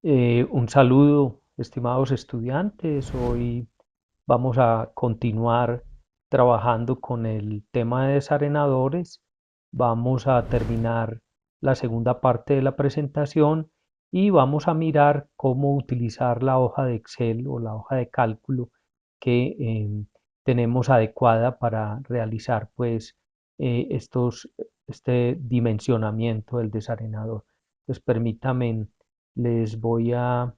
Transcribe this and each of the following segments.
Un saludo, estimados estudiantes. Hoy vamos a continuar trabajando con el tema de desarenadores. Vamos a terminar la segunda parte de la presentación y vamos a mirar cómo utilizar la hoja de Excel o la hoja de cálculo que tenemos adecuada para realizar pues este dimensionamiento del desarenador. Entonces permítanme, les voy a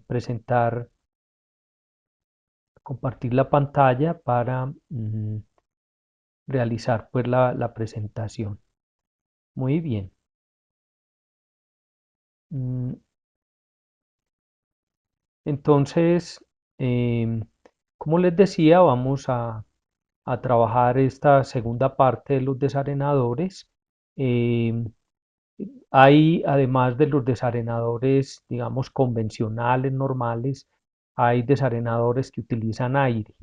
presentar, compartir la pantalla para realizar pues la presentación. Muy bien. Mm, Entonces, como les decía, vamos a trabajar esta segunda parte de los desarenadores. Em, Hay, además de los desarenadores, digamos, convencionales, normales, hay desarenadores que utilizan aire,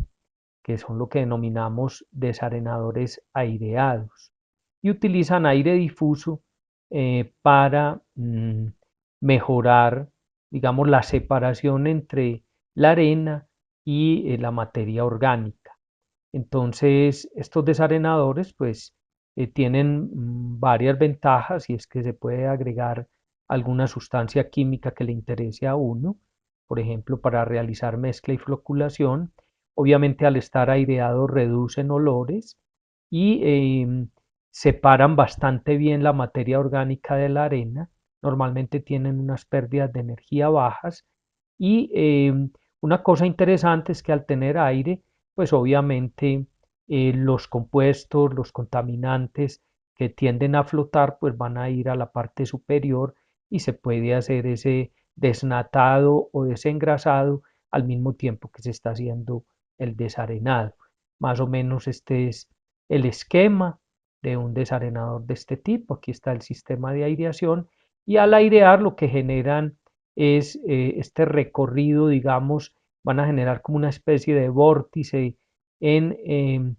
que son lo que denominamos desarenadores aireados, y utilizan aire difuso para mejorar, digamos, la separación entre la arena y la materia orgánica. Entonces, estos desarenadores, pues, tienen varias ventajas, y es que se puede agregar alguna sustancia química que le interese a uno, por ejemplo, para realizar mezcla y floculación. Obviamente, al estar aireados, reducen olores y separan bastante bien la materia orgánica de la arena. Normalmente tienen unas pérdidas de energía bajas y una cosa interesante es que al tener aire, pues obviamente los compuestos, los contaminantes que tienden a flotar, pues van a ir a la parte superior y se puede hacer ese desnatado o desengrasado al mismo tiempo que se está haciendo el desarenado. Más o menos este es el esquema de un desarenador de este tipo. Aquí está el sistema de aireación y al airear lo que generan es este recorrido, digamos, van a generar como una especie de vórtice en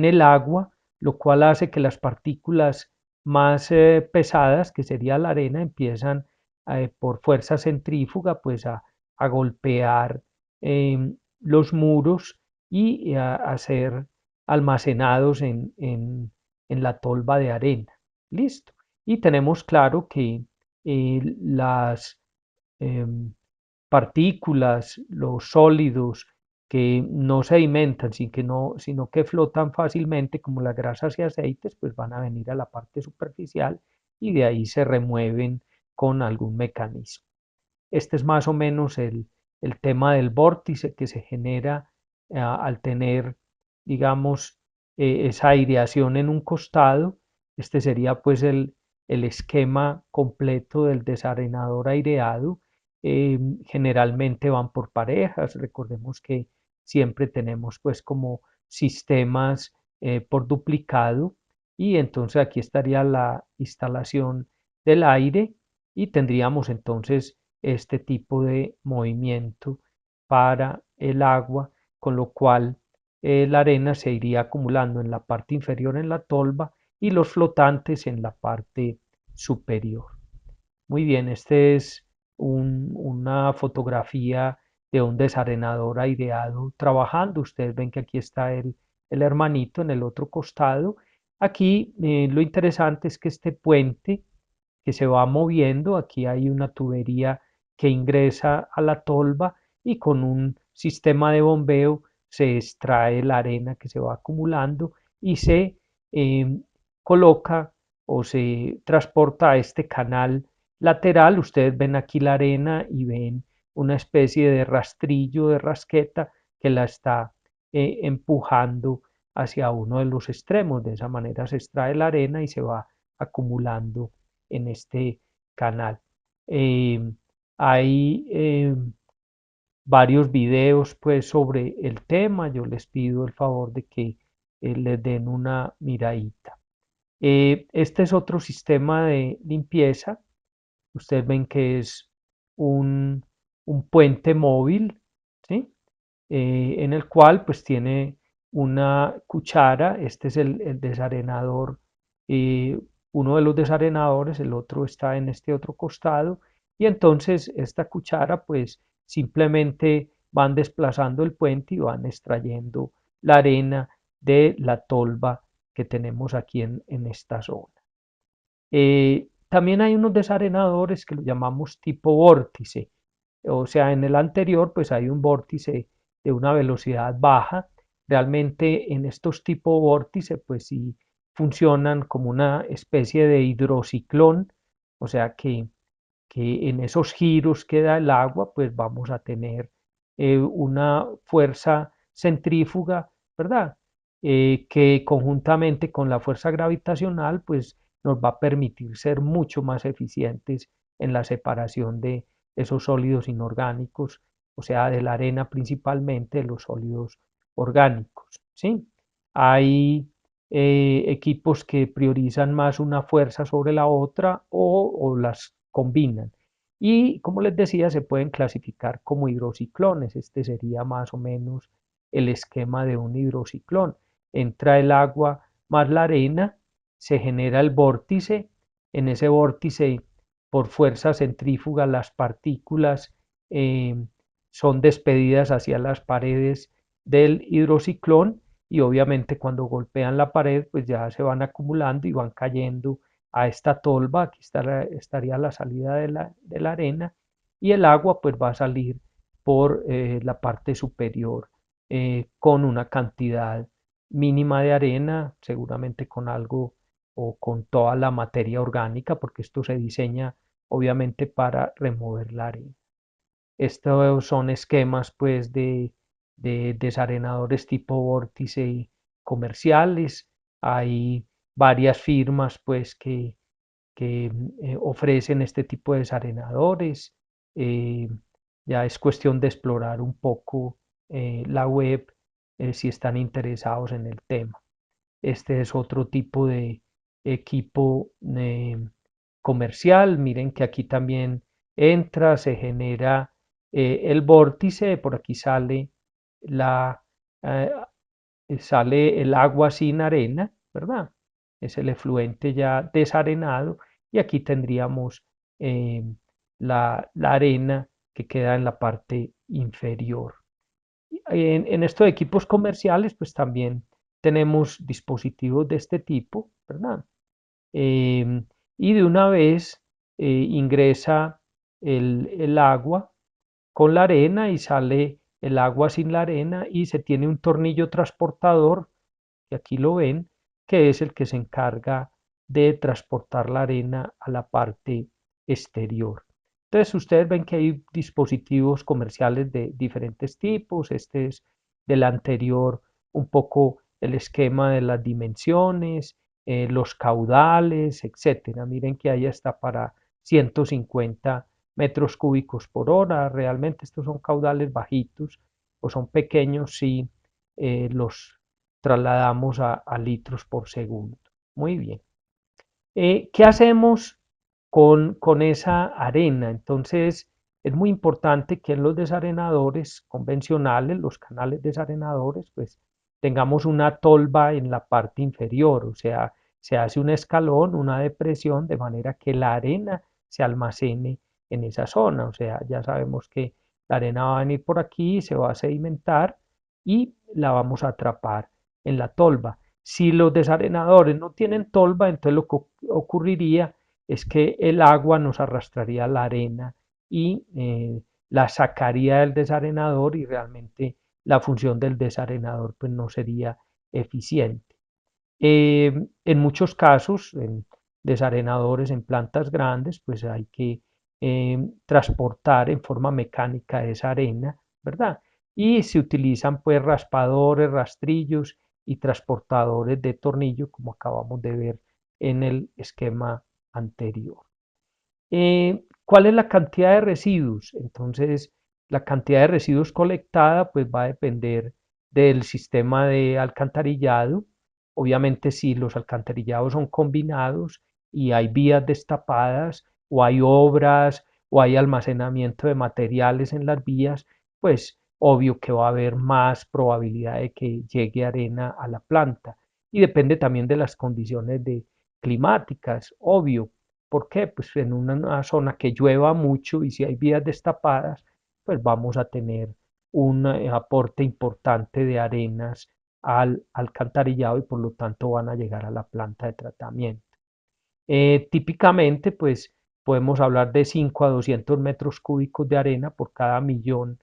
el agua, lo cual hace que las partículas más pesadas, que sería la arena, empiezan por fuerza centrífuga pues a golpear los muros y a ser almacenados en la tolva de arena. Listo. Y tenemos claro que las em, partículas, los sólidos que no sedimentan, sino que flotan fácilmente, como las grasas y aceites, pues van a venir a la parte superficial y de ahí se remueven con algún mecanismo. Este es más o menos el tema del vórtice que se genera al tener, digamos, esa aireación en un costado. Este sería pues el esquema completo del desarenador aireado. Generalmente van por parejas. Recordemos que siempre tenemos pues como sistemas por duplicado, y entonces aquí estaría la instalación del aire y tendríamos entonces este tipo de movimiento para el agua, con lo cual la arena se iría acumulando en la parte inferior en la tolva y los flotantes en la parte superior. Muy bien, este es una fotografía de un desarenador aireado trabajando. Ustedes ven que aquí está el hermanito en el otro costado. Aquí lo interesante es que este puente que se va moviendo, aquí hay una tubería que ingresa a la tolva y con un sistema de bombeo se extrae la arena que se va acumulando y se eh, coloca o se transporta a este canal lateral. Ustedes ven aquí la arena y ven una especie de rastrillo, de rasqueta que la está empujando hacia uno de los extremos. De esa manera se extrae la arena y se va acumulando en este canal. Eh, hay varios videos pues sobre el tema. Yo les pido el favor de que les den una miradita. Este es otro sistema de limpieza. Ustedes ven que es un, un puente móvil, ¿sí? En el cual pues tiene una cuchara. Este es el desarenador, uno de los desarenadores, el otro está en este otro costado, y entonces esta cuchara pues simplemente van desplazando el puente y van extrayendo la arena de la tolva que tenemos aquí en esta zona. También hay unos desarenadores que lo llamamos tipo vórtice, o sea, en el anterior pues hay un vórtice de una velocidad baja. Realmente en estos tipo vórtice pues sí funcionan como una especie de hidrociclón, o sea que en esos giros que da el agua pues vamos a tener una fuerza centrífuga, ¿verdad? Que conjuntamente con la fuerza gravitacional pues nos va a permitir ser mucho más eficientes en la separación de esos sólidos inorgánicos, o sea, de la arena principalmente, de los sólidos orgánicos, ¿sí? Hay equipos que priorizan más una fuerza sobre la otra o las combinan. Y como les decía, se pueden clasificar como hidrociclones. Este sería más o menos el esquema de un hidrociclón. Entra el agua más la arena, se genera el vórtice. En ese vórtice, por fuerza centrífuga, las partículas eh, son despedidas hacia las paredes del hidrociclón y obviamente cuando golpean la pared, pues ya se van acumulando y van cayendo a esta tolva. Aquí estaría la salida de la arena y el agua pues va a salir por la parte superior con una cantidad mínima de arena, seguramente con algo o con toda la materia orgánica, porque esto se diseña obviamente para remover la arena. Estos son esquemas pues de desarenadores tipo vórtice comerciales. Hay varias firmas pues que ofrecen este tipo de desarenadores. Eh, ya es cuestión de explorar un poco la web si están interesados en el tema. Este es otro tipo de equipo comercial. Miren que aquí también entra, se genera el vórtice, por aquí la, eh, sale el agua sin arena, ¿verdad? Es el efluente ya desarenado y aquí tendríamos eh, la arena que queda en la parte inferior. En estos equipos comerciales, pues también tenemos dispositivos de este tipo, ¿verdad? Y de una vez ingresa el agua con la arena y sale el agua sin la arena y se tiene un tornillo transportador, que aquí lo ven, que es el que se encarga de transportar la arena a la parte exterior. Entonces ustedes ven que hay dispositivos comerciales de diferentes tipos. Este es del anterior un poco el esquema de las dimensiones, los caudales, etcétera. Miren que ahí está para 150 metros cúbicos por hora. Realmente estos son caudales bajitos o son pequeños si los trasladamos a litros por segundo. Muy bien. ¿Qué hacemos con esa arena? Entonces, es muy importante que en los desarenadores convencionales, los canales desarenadores, pues tengamos una tolva en la parte inferior, o sea, se hace un escalón, una depresión, de manera que la arena se almacene en esa zona. O sea, ya sabemos que la arena va a venir por aquí, se va a sedimentar y la vamos a atrapar en la tolva. Si los desarenadores no tienen tolva, entonces lo que ocurriría es que el agua nos arrastraría la arena y la sacaría del desarenador y realmente la función del desarenador pues no sería eficiente. En muchos casos, en desarenadores en plantas grandes, pues hay que transportar en forma mecánica esa arena, ¿verdad? Y se utilizan pues raspadores, rastrillos y transportadores de tornillo, como acabamos de ver en el esquema anterior. ¿Cuál es la cantidad de residuos? Entonces, la cantidad de residuos colectada pues va a depender del sistema de alcantarillado. Obviamente, si los alcantarillados son combinados y hay vías destapadas o hay obras o hay almacenamiento de materiales en las vías, pues obvio que va a haber más probabilidad de que llegue arena a la planta. Y depende también de las condiciones climáticas, obvio. ¿Por qué? Pues en una zona que llueva mucho y si hay vías destapadas, pues vamos a tener un aporte importante de arenas al alcantarillado y por lo tanto van a llegar a la planta de tratamiento. Típicamente, pues podemos hablar de 5 a 200 metros cúbicos de arena por cada millón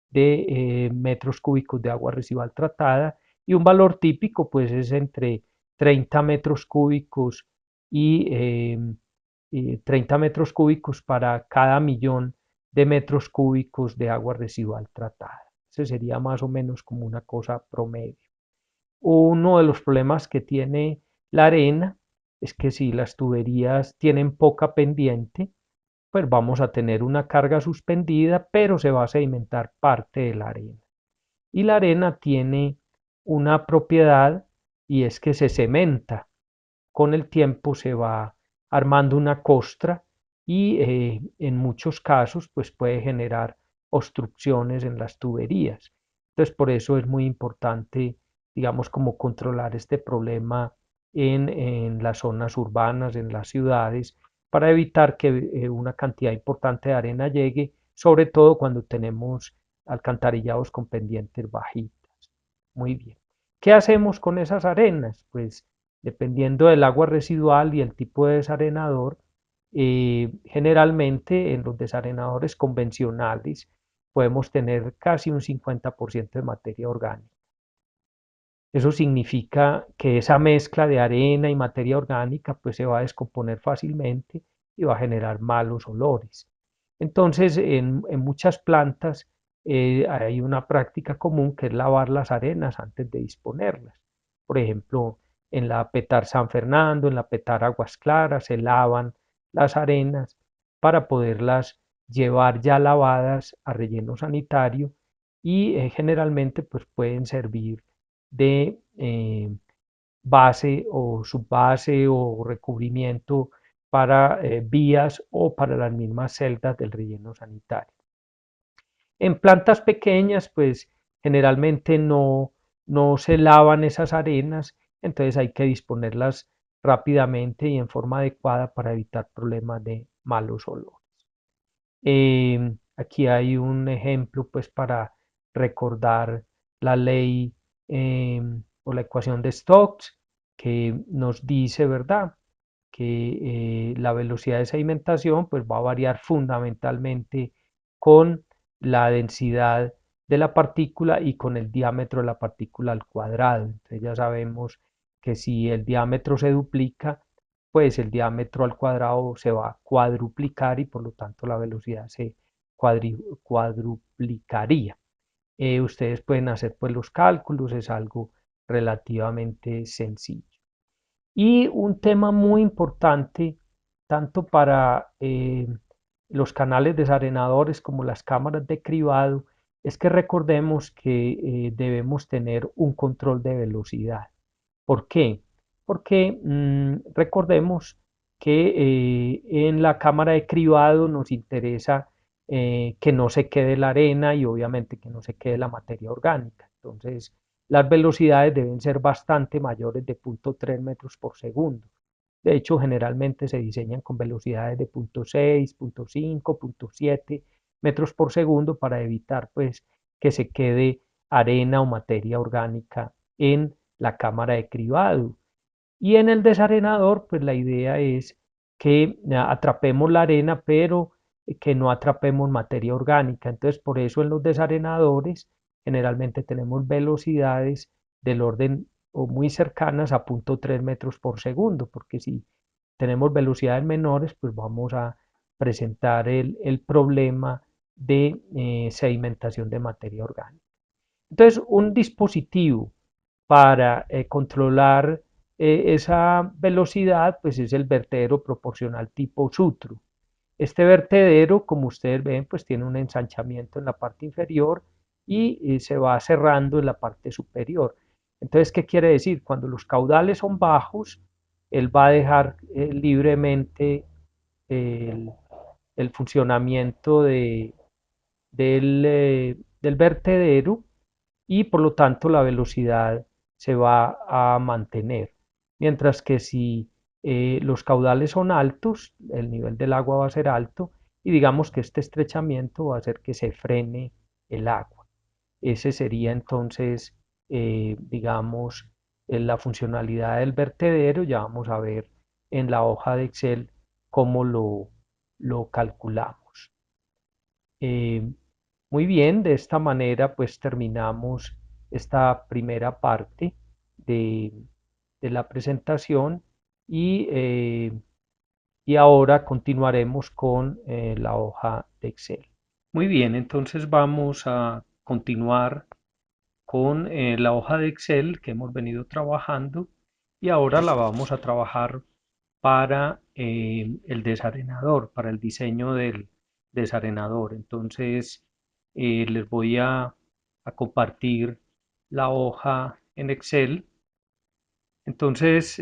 de metros cúbicos de agua residual tratada y un valor típico pues es entre 30 metros cúbicos y 30 metros cúbicos para cada millón de metros cúbicos de agua residual tratada. Ese sería más o menos como una cosa promedio. Uno de los problemas que tiene la arena es que si las tuberías tienen poca pendiente, pues vamos a tener una carga suspendida, pero se va a sedimentar parte de la arena. Y la arena tiene una propiedad y es que se cementa. Con el tiempo se va armando una costra y en muchos casos pues puede generar obstrucciones en las tuberías. Entonces por eso es muy importante, digamos, como controlar este problema en las zonas urbanas, en las ciudades, para evitar que una cantidad importante de arena llegue, sobre todo cuando tenemos alcantarillados con pendientes bajitas. Muy bien. ¿Qué hacemos con esas arenas? Pues dependiendo del agua residual y el tipo de desarenador, generalmente en los desarenadores convencionales podemos tener casi un 50% de materia orgánica. Eso significa que esa mezcla de arena y materia orgánica pues se va a descomponer fácilmente y va a generar malos olores. Entonces, en muchas plantas hay una práctica común que es lavar las arenas antes de disponerlas. Por ejemplo, en la Petar San Fernando, en la Petar Aguas Claras, se lavan las arenas para poderlas llevar ya lavadas a relleno sanitario y generalmente pues pueden servir de base o subbase o recubrimiento para vías o para las mismas celdas del relleno sanitario. En plantas pequeñas, pues generalmente no se lavan esas arenas, entonces hay que disponerlas rápidamente y en forma adecuada para evitar problemas de malos olores. Aquí hay un ejemplo pues para recordar la ley o la ecuación de Stokes que nos dice, ¿verdad? Que la velocidad de sedimentación pues va a variar fundamentalmente con la densidad de la partícula y con el diámetro de la partícula al cuadrado. Entonces ya sabemos que si el diámetro se duplica, pues el diámetro al cuadrado se va a cuadruplicar y por lo tanto la velocidad se cuadruplicaría. Ustedes pueden hacer pues los cálculos, es algo relativamente sencillo. Y un tema muy importante, tanto para los canales desarenadores como las cámaras de cribado, es que recordemos que debemos tener un control de velocidad. ¿Por qué? Porque recordemos que en la cámara de cribado nos interesa que no se quede la arena y obviamente que no se quede la materia orgánica. Entonces, las velocidades deben ser bastante mayores de 0.3 metros por segundo. De hecho, generalmente se diseñan con velocidades de 0.6, 0.5, 0.7 metros por segundo para evitar pues que se quede arena o materia orgánica en la cámara de cribado. Y en el desarenador, pues la idea es que atrapemos la arena, pero que no atrapemos materia orgánica. Entonces, por eso en los desarenadores generalmente tenemos velocidades del orden o muy cercanas a 0.3 metros por segundo, porque si tenemos velocidades menores, pues vamos a presentar el problema de sedimentación de materia orgánica. Entonces, un dispositivo para controlar esa velocidad, pues es el vertedero proporcional tipo Sutro. Este vertedero, como ustedes ven, pues tiene un ensanchamiento en la parte inferior y se va cerrando en la parte superior. Entonces, ¿qué quiere decir? Cuando los caudales son bajos, él va a dejar libremente el, el funcionamiento del vertedero y por lo tanto la velocidad se va a mantener. Mientras que si los caudales son altos, el nivel del agua va a ser alto y digamos que este estrechamiento va a hacer que se frene el agua. Ese sería entonces, digamos, la funcionalidad del vertedero. Ya vamos a ver en la hoja de Excel cómo lo calculamos. Eh, Muy bien, de esta manera pues terminamos esta primera parte de, de la presentación y ahora continuaremos con la hoja de Excel. Muy bien, entonces vamos a continuar con la hoja de Excel que hemos venido trabajando y ahora la vamos a trabajar para el desarenador, para el diseño del desarenador. Entonces les voy a compartir la hoja en Excel. Entonces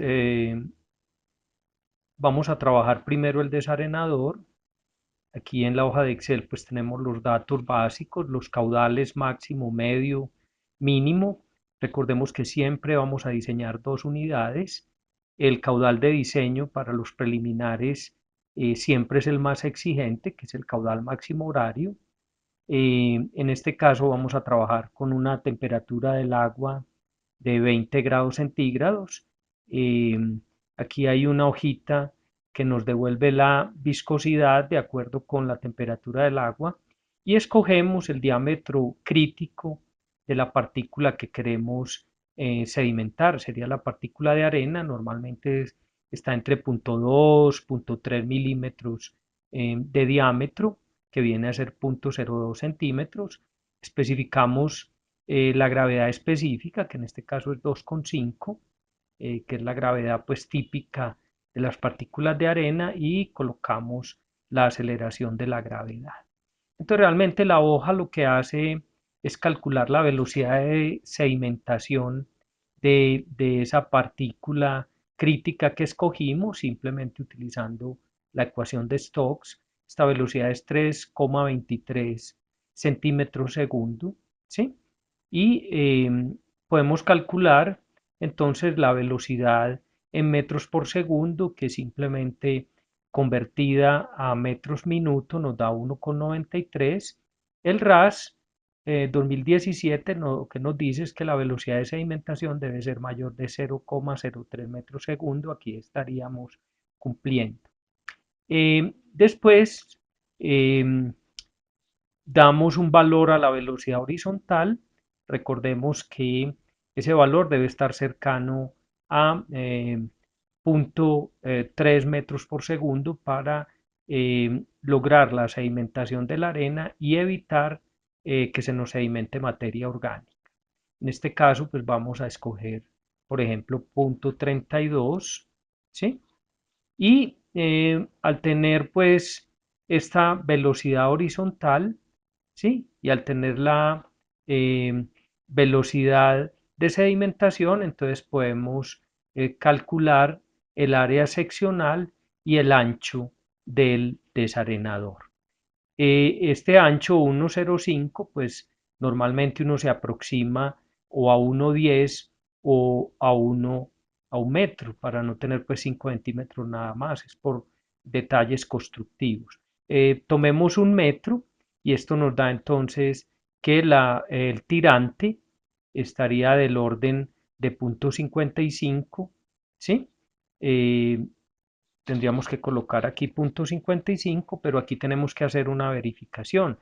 vamos a trabajar primero el desarenador. Aquí en la hoja de Excel pues tenemos los datos básicos, los caudales máximo, medio, mínimo. Recordemos que siempre vamos a diseñar dos unidades. El caudal de diseño para los preliminares siempre es el más exigente, que es el caudal máximo horario. En este caso vamos a trabajar con una temperatura del agua de 20 grados centígrados. Eh, Aquí hay una hojita que nos devuelve la viscosidad de acuerdo con la temperatura del agua y escogemos el diámetro crítico de la partícula que queremos sedimentar. Sería la partícula de arena, normalmente está entre 0,2, 0,3 milímetros de diámetro, que viene a ser 0,02 centímetros. Especificamos la gravedad específica, que en este caso es 2,5, que es la gravedad pues típica de las partículas de arena, y colocamos la aceleración de la gravedad. Entonces realmente la hoja lo que hace es calcular la velocidad de sedimentación de esa partícula crítica que escogimos, simplemente utilizando la ecuación de Stokes. Esta velocidad es 3,23 centímetros segundo, ¿sí? Y podemos calcular entonces la velocidad en metros por segundo, que simplemente convertida a metros minuto nos da 1,93. El RAS 2017 lo que nos dice es que la velocidad de sedimentación debe ser mayor de 0,03 metros segundo. Aquí estaríamos cumpliendo. Después damos un valor a la velocidad horizontal. Recordemos que ese valor debe estar cercano a 0,3 metros por segundo para lograr la sedimentación de la arena y evitar que se nos sedimente materia orgánica. En este caso, pues vamos a escoger, por ejemplo, 0,32, ¿sí? Y al tener pues esta velocidad horizontal, ¿sí? Y al tener la velocidad de sedimentación, entonces podemos calcular el área seccional y el ancho del desarenador. Este ancho 1,05, pues normalmente uno se aproxima o a 1,10 o a un metro, para no tener pues 5 centímetros nada más, es por detalles constructivos. Tomemos un metro y esto nos da entonces que el tirante estaría del orden de 0,55, ¿sí? Eh, Tendríamos que colocar aquí 0,55, pero aquí tenemos que hacer una verificación.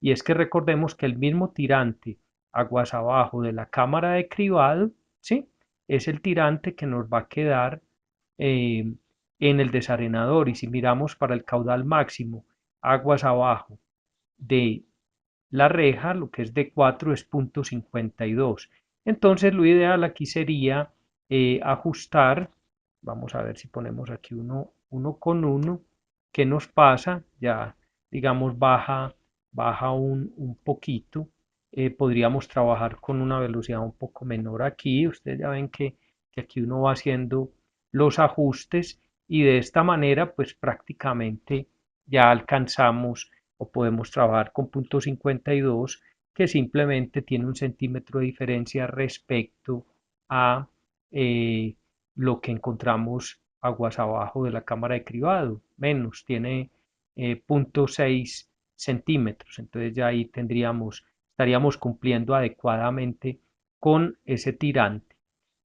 Y es que recordemos que el mismo tirante aguas abajo de la cámara de cribado, ¿sí? Es el tirante que nos va a quedar eh, en el desarenador. Y si miramos para el caudal máximo, aguas abajo de la reja, lo que es de 4 es 0,52. Entonces lo ideal aquí sería ajustar. Vamos a ver si ponemos aquí uno con uno. ¿Qué nos pasa? Ya, digamos, baja un poquito. Podríamos trabajar con una velocidad un poco menor aquí. Ustedes ya ven que aquí uno va haciendo los ajustes y de esta manera, pues prácticamente ya alcanzamos o podemos trabajar con 0,52, que simplemente tiene un centímetro de diferencia respecto a lo que encontramos aguas abajo de la cámara de cribado, menos, tiene 0,6 centímetros, entonces ya ahí estaríamos cumpliendo adecuadamente con ese tirante.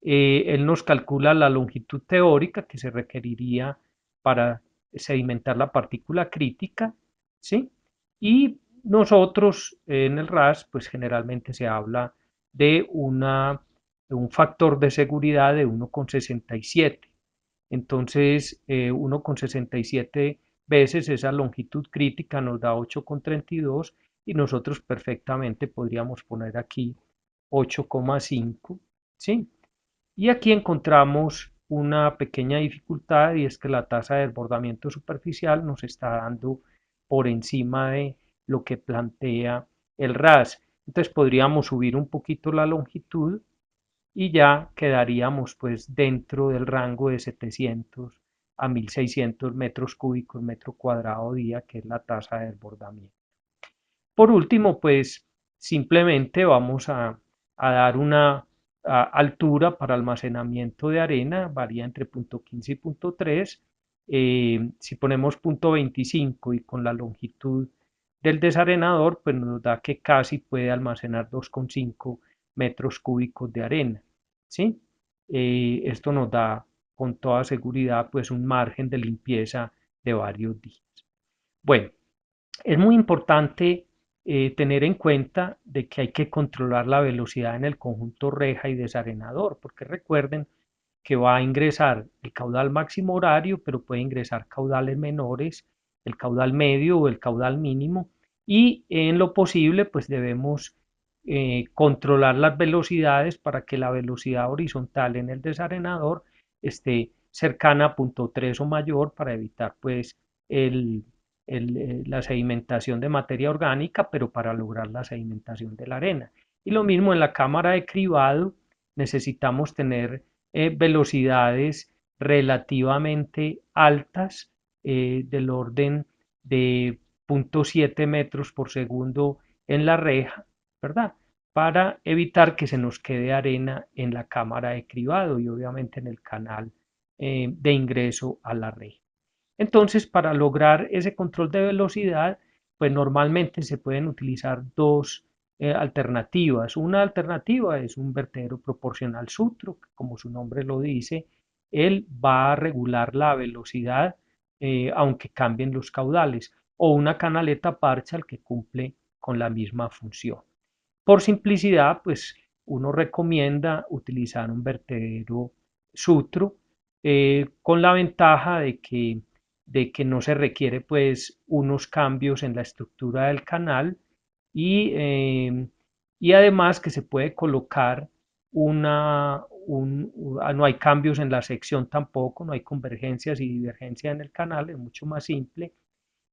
Él nos calcula la longitud teórica que se requeriría para sedimentar la partícula crítica, ¿sí? Y nosotros en el RAS, pues generalmente se habla de un factor de seguridad de 1,67. Entonces, 1,67 veces esa longitud crítica nos da 8,32 y nosotros perfectamente podríamos poner aquí 8,5, ¿sí? Y aquí encontramos una pequeña dificultad y es que la tasa de desbordamiento superficial nos está dando por encima de lo que plantea el RAS. Entonces podríamos subir un poquito la longitud y ya quedaríamos pues dentro del rango de 700 a 1600 metros cúbicos metro cuadrado día, que es la tasa de desbordamiento. Por último, pues simplemente vamos a dar una altura para almacenamiento de arena, varía entre 0,15 y 0,3. Si ponemos 0,25 y con la longitud del desarenador, pues nos da que casi puede almacenar 2,5 metros cúbicos de arena, ¿sí? Esto nos da con toda seguridad pues un margen de limpieza de varios días. Bueno, es muy importante tener en cuenta de que hay que controlar la velocidad en el conjunto reja y desarenador, porque recuerden que va a ingresar el caudal máximo horario, pero puede ingresar caudales menores, el caudal medio o el caudal mínimo, y en lo posible pues debemos controlar las velocidades para que la velocidad horizontal en el desarenador esté cercana a 0,3 o mayor para evitar pues el, la sedimentación de materia orgánica, pero para lograr la sedimentación de la arena. Y lo mismo en la cámara de cribado, necesitamos tener velocidades relativamente altas del orden de 0,7 metros por segundo en la reja, ¿verdad? Para evitar que se nos quede arena en la cámara de cribado y obviamente en el canal de ingreso a la reja. Entonces, para lograr ese control de velocidad, pues normalmente se pueden utilizar dos alternativas. Una alternativa es un vertedero proporcional sutro, que como su nombre lo dice, él va a regular la velocidad aunque cambien los caudales, o una canaleta parcial que cumple con la misma función. Por simplicidad, pues uno recomienda utilizar un vertedero sutro con la ventaja de que no se requiere pues unos cambios en la estructura del canal y, y además que se puede colocar no hay cambios en la sección tampoco, no hay convergencias y divergencias en el canal, es mucho más simple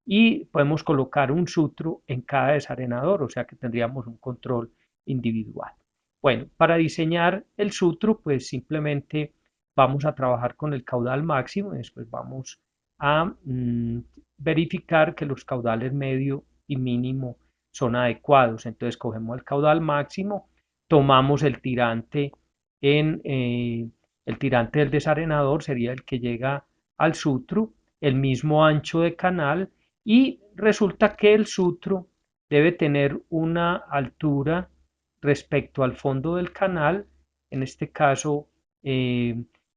y podemos colocar un sutro en cada desarenador, o sea que tendríamos un control individual. Bueno, para diseñar el sutro, pues simplemente vamos a trabajar con el caudal máximo y después vamos a verificar que los caudales medio y mínimo son adecuados. Entonces cogemos el caudal máximo, tomamos el tirante del desarenador sería el que llega al sutro, el mismo ancho de canal y resulta que el sutro debe tener una altura respecto al fondo del canal, en este caso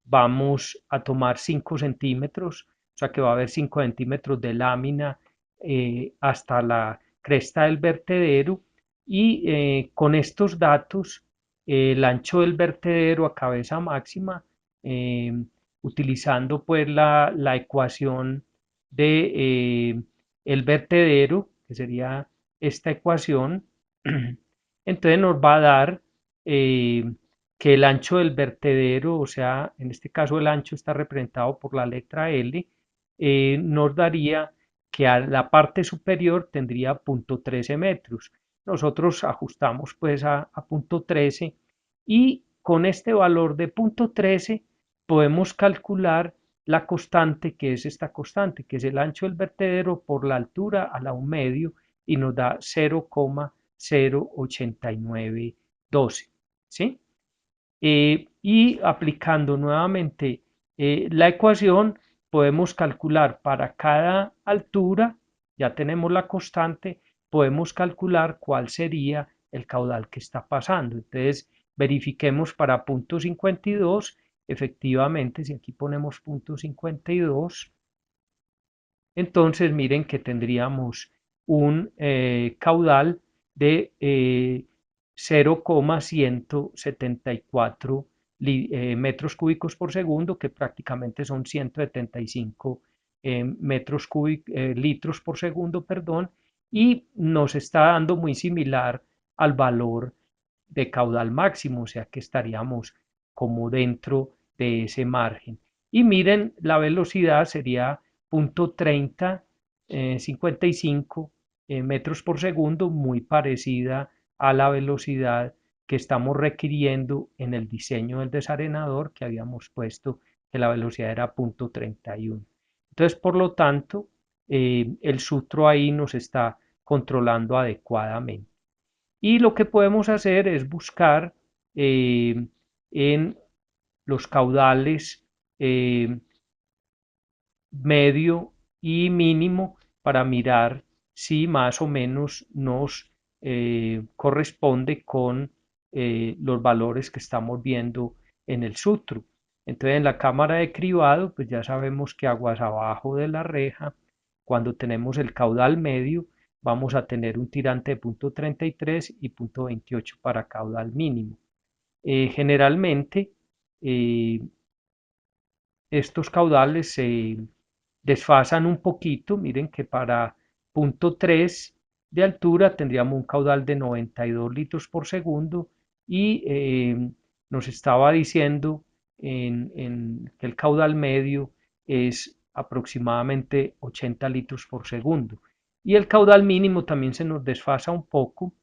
vamos a tomar 5 centímetros, o sea que va a haber 5 centímetros de lámina hasta la cresta del vertedero y con estos datos el ancho del vertedero a cabeza máxima eh, utilizando pues la ecuación de el vertedero, que sería esta ecuación, entonces nos va a dar que el ancho del vertedero, o sea, en este caso el ancho está representado por la letra L, nos daría que a la parte superior tendría 0,13 metros. Nosotros ajustamos pues a 0,13 y con este valor de 0,13 podemos calcular la constante, que es esta constante, que es el ancho del vertedero por la altura a la 1 medio y nos da 0,08912, ¿sí? Y aplicando nuevamente La ecuación podemos calcular para cada altura, ya tenemos la constante, podemos calcular cuál sería el caudal que está pasando. Entonces, verifiquemos para punto 52, efectivamente, si aquí ponemos punto 52, entonces miren que tendríamos un caudal de 0,174 metros cúbicos por segundo, que prácticamente son 175 litros por segundo, perdón, y nos está dando muy similar al valor de caudal máximo, o sea que estaríamos como dentro de ese margen. Y miren, la velocidad sería 0,30 55 metros por segundo, muy parecida a la velocidad que estamos requiriendo en el diseño del desarenador, que habíamos puesto que la velocidad era 0,31. Entonces, por lo tanto, el sutro ahí nos está controlando adecuadamente. Y lo que podemos hacer es buscar en los caudales medio y mínimo para mirar si más o menos nos corresponde con los valores que estamos viendo en el sutro. Entonces en la cámara de cribado, pues ya sabemos que aguas abajo de la reja, cuando tenemos el caudal medio, vamos a tener un tirante de 0,33 y 0,28 para caudal mínimo. Generalmente, eh, estos caudales se desfasan un poquito. Miren que para punto 3 de altura tendríamos un caudal de 92 litros por segundo y nos estaba diciendo que el caudal medio es aproximadamente 80 litros por segundo. Y el caudal mínimo también se nos desfasa un poco,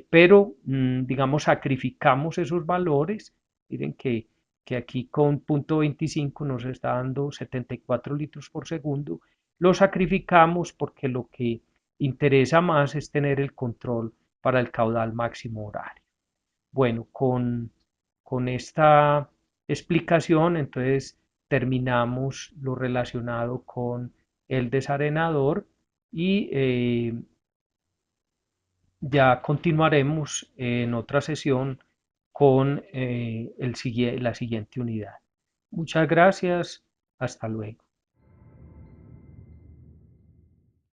pero digamos sacrificamos esos valores. Miren que aquí con punto 25 nos está dando 74 litros por segundo, lo sacrificamos porque lo que interesa más es tener el control para el caudal máximo horario. Bueno, con esta explicación, entonces terminamos lo relacionado con el desarenador y ya continuaremos en otra sesión con la siguiente unidad. Muchas gracias. Hasta luego.